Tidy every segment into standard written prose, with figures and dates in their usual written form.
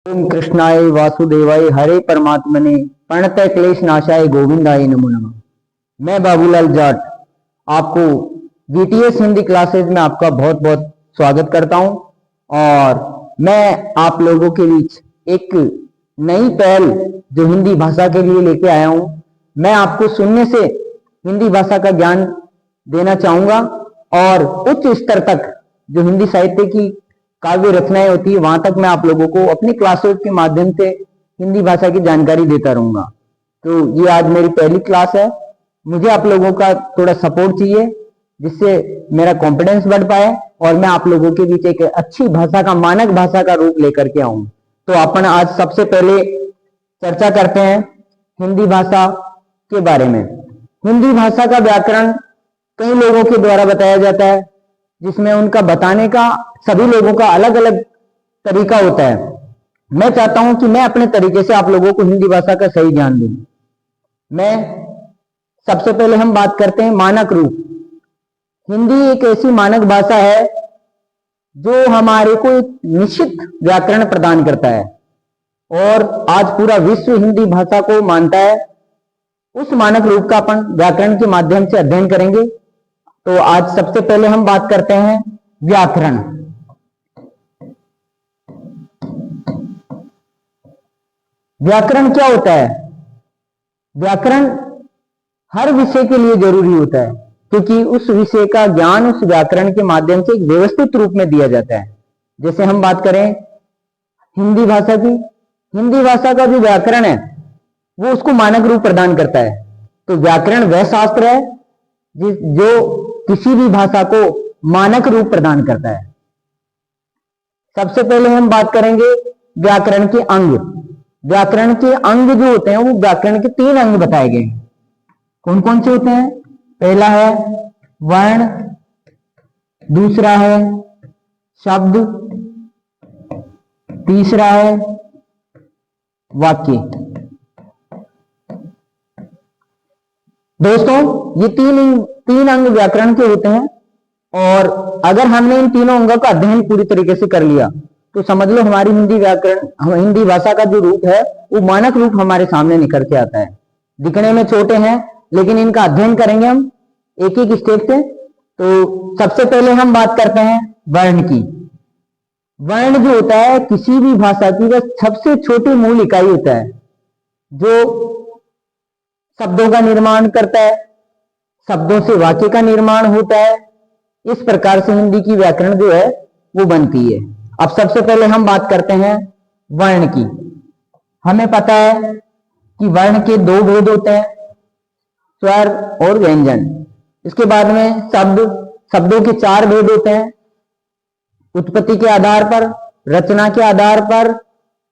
ओम कृष्णाय वासुदेवाय हरे परमात्मने प्रणतः क्लेश नाशाय गोविंदाय नमो नमः। मैं बाबूलाल जाट आपको बीटीएस हिंदी क्लासेज में आपका बहुत बहुत स्वागत करता हूं और मैं आप लोगों के बीच एक नई पहल जो हिंदी भाषा के लिए लेके आया हूं। मैं आपको सुनने से हिंदी भाषा का ज्ञान देना चाहूंगा और उच्च स्तर तक जो हिंदी साहित्य की काव्य रचनाएं होती है वहां तक मैं आप लोगों को अपनी क्लासेस के माध्यम से हिंदी भाषा की जानकारी देता रहूंगा। तो ये आज मेरी पहली क्लास है। मुझे आप लोगों का थोड़ा सपोर्ट चाहिए जिससे मेरा कॉन्फिडेंस बढ़ पाए और मैं आप लोगों के बीच एक अच्छी भाषा का मानक भाषा का रूप लेकर के आऊं। तो अपन आज सबसे पहले चर्चा करते हैं हिंदी भाषा के बारे में। हिंदी भाषा का व्याकरण कई लोगों के द्वारा बताया जाता है जिसमें उनका बताने का सभी लोगों का अलग अलग तरीका होता है। मैं चाहता हूं कि मैं अपने तरीके से आप लोगों को हिंदी भाषा का सही ज्ञान दूं। मैं सबसे पहले हम बात करते हैं मानक रूप। हिंदी एक ऐसी मानक भाषा है जो हमारे को एक निश्चित व्याकरण प्रदान करता है और आज पूरा विश्व हिंदी भाषा को मानता है। उस मानक रूप का अपन व्याकरण के माध्यम से अध्ययन करेंगे। तो आज सबसे पहले हम बात करते हैं व्याकरण। व्याकरण क्या होता है? व्याकरण हर विषय के लिए जरूरी होता है क्योंकि उस विषय का ज्ञान उस व्याकरण के माध्यम से एक व्यवस्थित रूप में दिया जाता है। जैसे हम बात करें हिंदी भाषा की, हिंदी भाषा का जो व्याकरण है वो उसको मानक रूप प्रदान करता है। तो व्याकरण वह शास्त्र है जो किसी भी भाषा को मानक रूप प्रदान करता है। सबसे पहले हम बात करेंगे व्याकरण के अंग। व्याकरण के अंग जो होते हैं वो व्याकरण के 3 अंग बताए गए हैं। कौन कौन से होते हैं? पहला है वर्ण, दूसरा है शब्द, तीसरा है वाक्य। दोस्तों ये तीन अंग व्याकरण के होते हैं और अगर हमने इन तीनों अंगों का अध्ययन पूरी तरीके से कर लिया तो समझ लो हमारी हिंदी भाषा का जो रूप है वो मानक रूप हमारे सामने निकल के आता है। दिखने में छोटे हैं लेकिन इनका अध्ययन करेंगे हम एक एक स्टेप से। तो सबसे पहले हम बात करते हैं वर्ण की। वर्ण जो होता है किसी भी भाषा की वह सबसे छोटी मूल इकाई होता है जो शब्दों का निर्माण करता है, शब्दों से वाक्य का निर्माण होता है। इस प्रकार से हिंदी की व्याकरण जो है वो बनती है। अब सबसे पहले हम बात करते हैं वर्ण की। हमें पता है कि वर्ण के 2 भेद होते हैं, स्वर और व्यंजन। इसके बाद में शब्दों के 4 भेद होते हैं, उत्पत्ति के आधार पर, रचना के आधार पर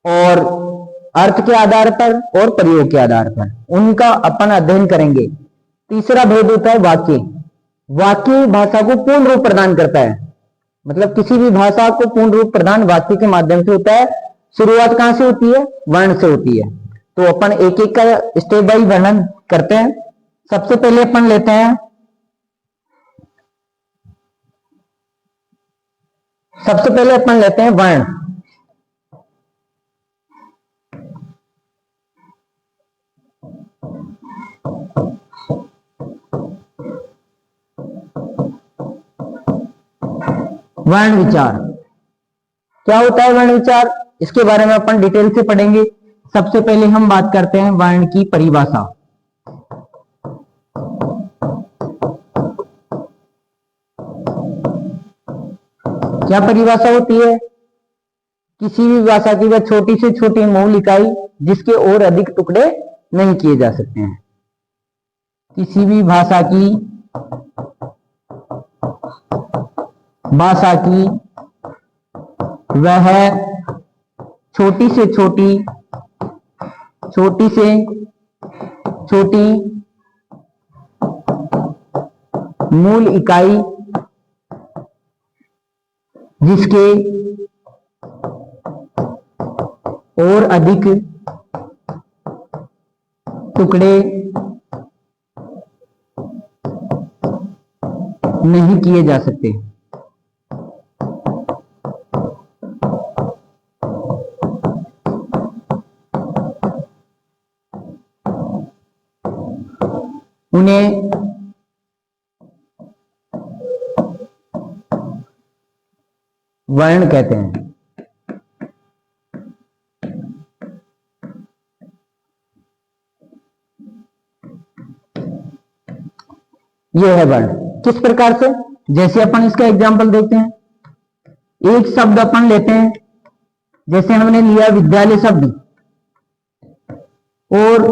और अर्थ के आधार पर और प्रयोग के आधार पर। उनका अपन अध्ययन करेंगे। तीसरा भेद होता है वाक्य। वाक्य भाषा को पूर्ण रूप प्रदान करता है, मतलब किसी भी भाषा को पूर्ण रूप प्रदान वाक्य के माध्यम से होता है। शुरुआत कहां से होती है? वर्ण से होती है। तो अपन एक एक का स्टेप बाय वर्णन करते हैं। सबसे पहले अपन लेते हैं वर्ण। वर्ण विचार क्या होता है? वर्ण विचार इसके बारे में अपन डिटेल से पढ़ेंगे। सबसे पहले हम बात करते हैं वर्ण की परिभाषा। क्या परिभाषा होती है? किसी भी भाषा की वह छोटी से छोटी मूल इकाई जिसके और अधिक टुकड़े नहीं किए जा सकते हैं। किसी भी भाषा की वह छोटी से छोटी मूल इकाई जिसके और अधिक टुकड़े नहीं किए जा सकते। उन्हें वर्ण कहते हैं। यह है वर्ण। किस प्रकार से? जैसे अपन इसका एग्जाम्पल देखते हैं। एक शब्द अपन लेते हैं, जैसे हमने लिया विद्यालय शब्द, और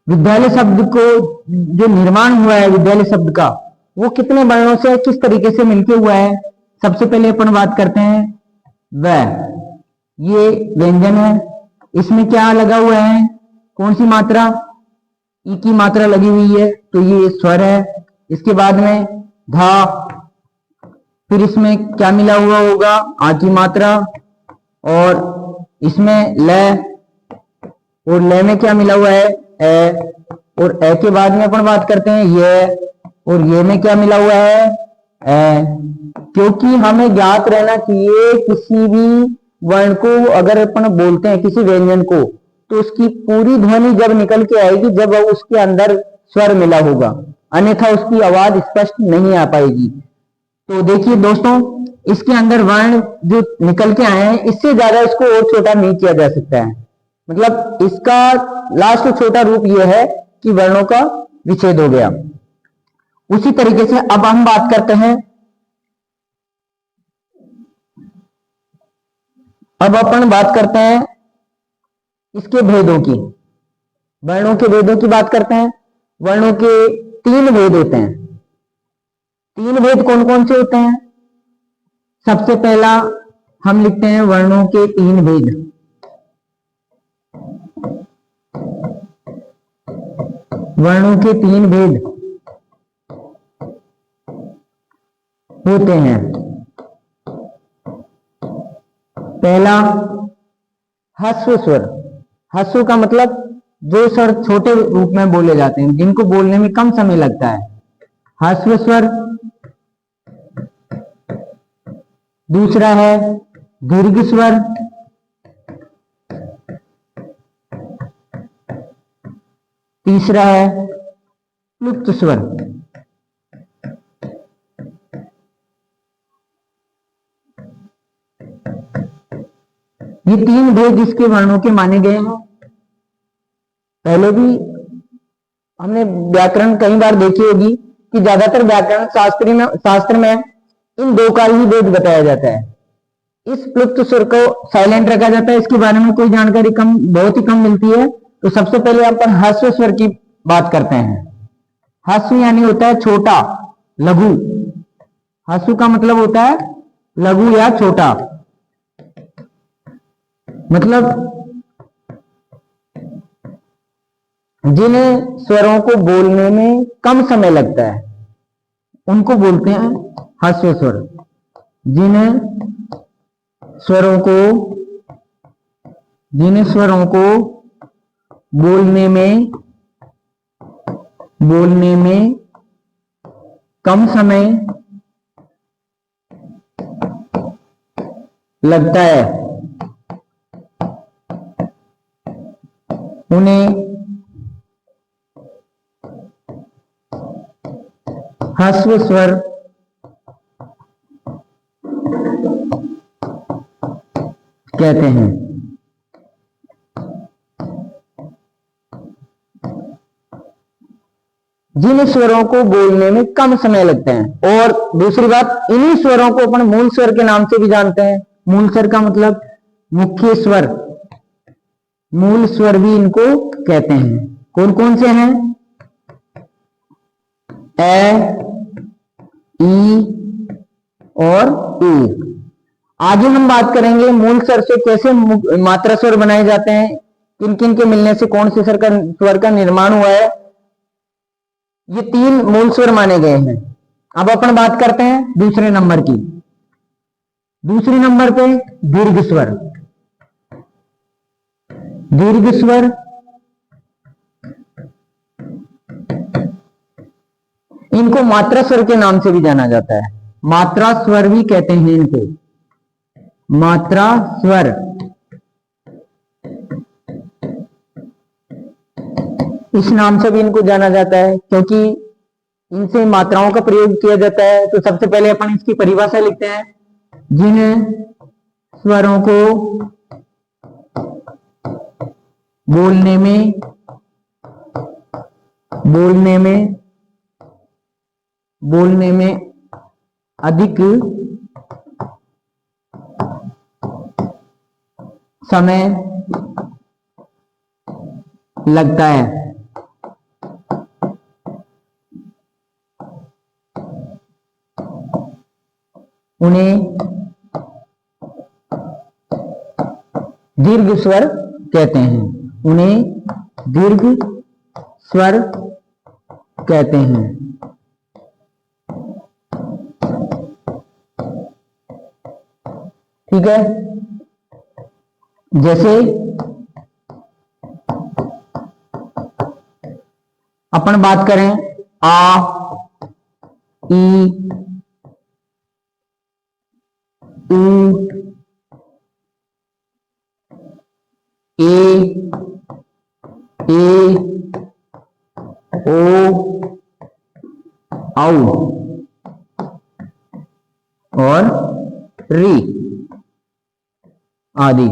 विद्यालय शब्द को जो निर्माण हुआ है विद्यालय शब्द का, वो कितने वर्णों से किस तरीके से मिलके हुआ है। सबसे पहले अपन बात करते हैं व। ये व्यंजन है, इसमें क्या लगा हुआ है, कौन सी मात्रा, ई की मात्रा लगी हुई है, तो ये स्वर है। इसके बाद में धा, फिर इसमें क्या मिला हुआ होगा, आ की मात्रा, और इसमें ल, और ल में क्या मिला हुआ है, ए, और ए के बाद में अपन बात करते हैं ये, और ये में क्या मिला हुआ है, ए। क्योंकि हमें ज्ञात रहना चाहिए किसी भी वर्ण को अगर अपन बोलते हैं, किसी व्यंजन को, तो उसकी पूरी ध्वनि जब निकल के आएगी जब उसके अंदर स्वर मिला होगा, अन्यथा उसकी आवाज स्पष्ट नहीं आ पाएगी। तो देखिए दोस्तों, इसके अंदर वर्ण जो निकल के आए हैं, इससे ज्यादा इसको और छोटा नहीं किया जा सकता है। मतलब इसका लास्ट छोटा रूप यह है कि वर्णों का विच्छेद हो गया। उसी तरीके से अब हम बात करते हैं, अब अपन बात करते हैं इसके भेदों की, वर्णों के भेदों की बात करते हैं। वर्णों के 3 भेद होते हैं। 3 भेद कौन कौन से होते हैं? सबसे पहला हम लिखते हैं वर्णों के 3 भेद। वर्णों के 3 भेद होते हैं। पहला ह्रस्व स्वर। ह्रस्व का मतलब जो स्वर छोटे रूप में बोले जाते हैं, जिनको बोलने में कम समय लगता है, ह्रस्व स्वर। दूसरा है दीर्घ स्वर। तीसरा है क्लुप्त स्वर। ये 3 भेद इसके वर्णों के माने गए हैं। पहले भी हमने व्याकरण कई बार देखी होगी कि ज्यादातर व्याकरण शास्त्र में इन 2 का ही भेद बताया जाता है। इस प्लुप्त स्वर को साइलेंट रखा जाता है, इसके बारे में कोई जानकारी बहुत ही कम मिलती है। तो सबसे पहले अपन ह्रस्व स्वर की बात करते हैं। ह्रस्व यानी होता है छोटा, लघु। ह्रस्व का मतलब होता है लघु या छोटा, मतलब जिन स्वरों को बोलने में कम समय लगता है उनको बोलते हैं ह्रस्व स्वर। जिन स्वरों को बोलने में कम समय लगता है उन्हें ह्रस्व स्वर कहते हैं। जिन स्वरों को बोलने में कम समय लगता है। और दूसरी बात, इन्हीं स्वरों को अपन मूल स्वर के नाम से भी जानते हैं। मूल स्वर का मतलब मुख्य स्वर, मूल स्वर भी इनको कहते हैं। कौन कौन से हैं? ए, ई और उ। आगे हम बात करेंगे मूल स्वर से कैसे मात्रा स्वर बनाए जाते हैं, किन किन के मिलने से कौन से स्वर का निर्माण हुआ है। ये 3 मूल स्वर माने गए हैं। अब अपन बात करते हैं दूसरे नंबर की। दूसरे नंबर पे दीर्घ स्वर। दीर्घ स्वर इनको मात्रा स्वर के नाम से भी जाना जाता है। मात्रा स्वर भी कहते हैं इनको, मात्रा स्वर। इस नाम से भी इनको जाना जाता है क्योंकि इनसे मात्राओं का प्रयोग किया जाता है। तो सबसे पहले अपन इसकी परिभाषा लिखते हैं। जिन स्वरों को बोलने में अधिक समय लगता है उन्हें दीर्घ स्वर कहते हैं। उन्हें दीर्घ स्वर कहते हैं। ठीक है, जैसे अपन बात करें आ, ई, ऊ, ए, ओ, औ और री आदि।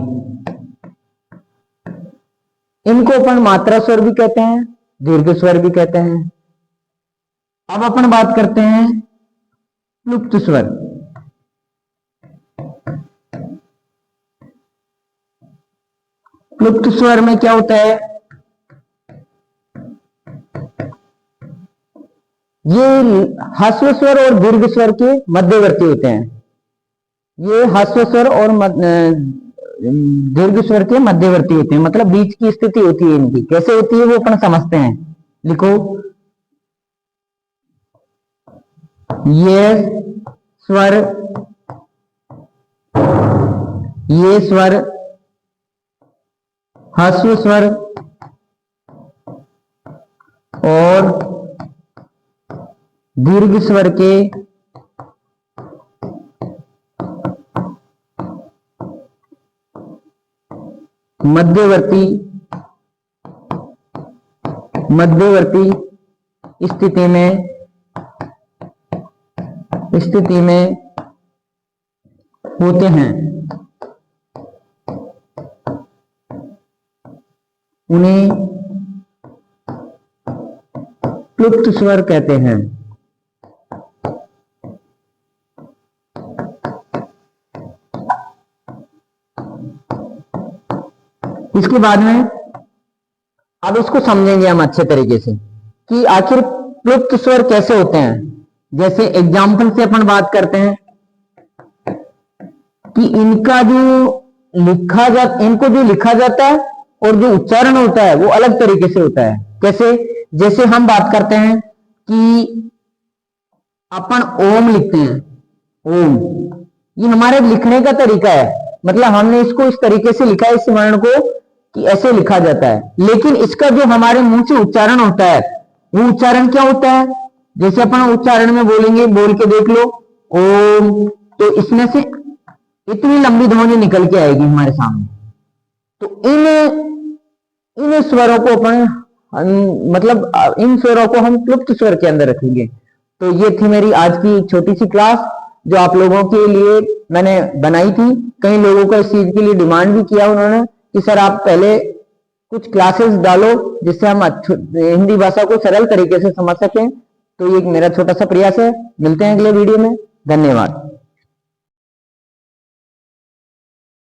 इनको अपन मात्रा स्वर भी कहते हैं, दीर्घ स्वर भी कहते हैं। अब अपन बात करते हैं क्लुप्त स्वर। क्लुप्त स्वर में क्या होता है? ये ह्रस्व स्वर और दीर्घ स्वर के मध्यवर्ती होते हैं। ये ह्रस्व स्वर और दीर्घ स्वर के मध्यवर्ती होते हैं, मतलब बीच की स्थिति होती है इनकी। कैसे होती है वो अपन समझते हैं। लिखो, ये स्वर ह्रस्व स्वर और दीर्घ स्वर के मध्यवर्ती स्थिति में होते हैं। उन्हें क्लुप्त स्वर कहते हैं। इसके बाद में अब इसको समझेंगे हम अच्छे तरीके से कि आखिर क्लुप्त स्वर कैसे होते हैं। जैसे एग्जाम्पल से अपन बात करते हैं कि इनको जो लिखा जाता है और जो उच्चारण होता है वो अलग तरीके से होता है। कैसे? जैसे हम बात करते हैं कि अपन ओम लिखते हैं, ओम, ये हमारे लिखने का तरीका है। मतलब हमने इसको इस तरीके से लिखा है, इस वर्ण को, कि ऐसे लिखा जाता है। लेकिन इसका जो हमारे मुंह से उच्चारण होता है वो उच्चारण क्या होता है? जैसे अपन उच्चारण में बोलेंगे, बोल के देख लो, ओम, तो इसमें से इतनी लंबी ध्वनि निकल के आएगी हमारे सामने। तो इन स्वरों को इन स्वरों को हम क्लुप्त स्वर के अंदर रखेंगे। तो ये थी मेरी आज की छोटी सी क्लास जो आप लोगों के लिए मैंने बनाई थी। कई लोगों को इस चीज के लिए डिमांड भी किया उन्होंने कि सर आप पहले कुछ क्लासेस डालो जिससे हम हिंदी भाषा को सरल तरीके से समझ सकें। तो ये मेरा छोटा सा प्रयास है। मिलते हैं अगले वीडियो में। धन्यवाद।